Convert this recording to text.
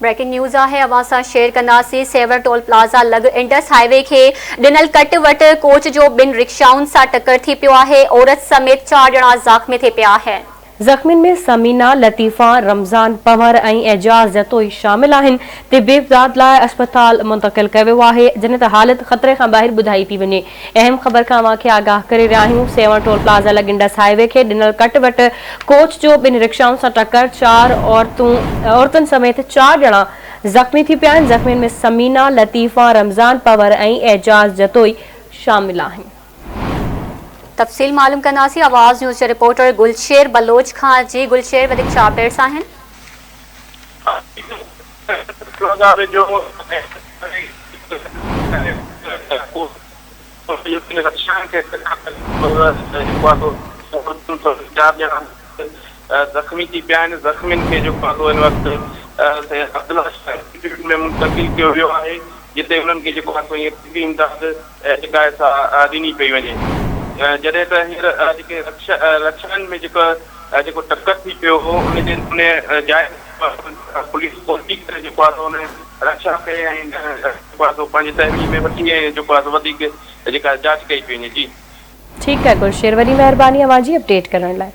Breaking news है अवां सां शेयर कंदासीं। सेवर टोल प्लाज़ा लॻ इंडस हाईवे खे ॾिनल कट वटि कोच जो 2 रिक्शाउनि सां टकर थी पियो आहे। औरत समेत 4 ॼणा ज़ख़्मी थी पिया आहिनि। ज़ख़्मियुनि में समीना, लतीफ़ा, रमज़ान, पवर ऐं एजाज़ जतोई शामिल आहिनि। तिबी इमदाद लाइ अस्पताल मुंतक़िल कयो वियो आहे, जॾहिं त हालत ख़तरे खां ॿाहिरि ॿुधाई पई वञे। अहम ख़बर खां अवांखे आगाह करे रहिया आहियूं। सेवर टोल प्लाज़ा लॻ इंडस हाईवे खे ॾिनल कट वटि कोच जो 2 रिक्शाउनि सां टकर 4 औरतुनि समेत 4 ॼणा ज़ख़्मी थी पिया आहिनि। ज़ख़्मियुनि में समीना, लतीफ़ा, रमज़ान, पवर ऐं एजाज़ जतोई शामिल आहिनि। तफ़सील मालूम कंदासीं आवाज़ न्यूज़ जे रिपोर्टर गुलशेर बलोच खां। जी गुलशेर, वधीक छा अपडेट्स आहिनि? ज़ख़्मी थी पिया आहिनि। ज़ख़्मियुनि खे जेको आहे हिन वक़्तु में मुंतक़िल कयो वियो आहे, जिते उन्हनि खे जेको आहे तिबी इमदाद जेका आहे ॾिनी पई वञे। जॾहिं त हींअर जेके रक्षाउनि में जेको टकर थी पियो हो, उन जाइ पुलिस पहुची करे जेको आहे उन रक्षा कई ऐं जेको आहे पंहिंजी तहवील में वठी ऐं जेको आहे वधीक जेका जांच कई पई वञे। जी ठीकु आहे गुलशेर, वॾी महिरबानी अवां जी अपडेट करण लाइ।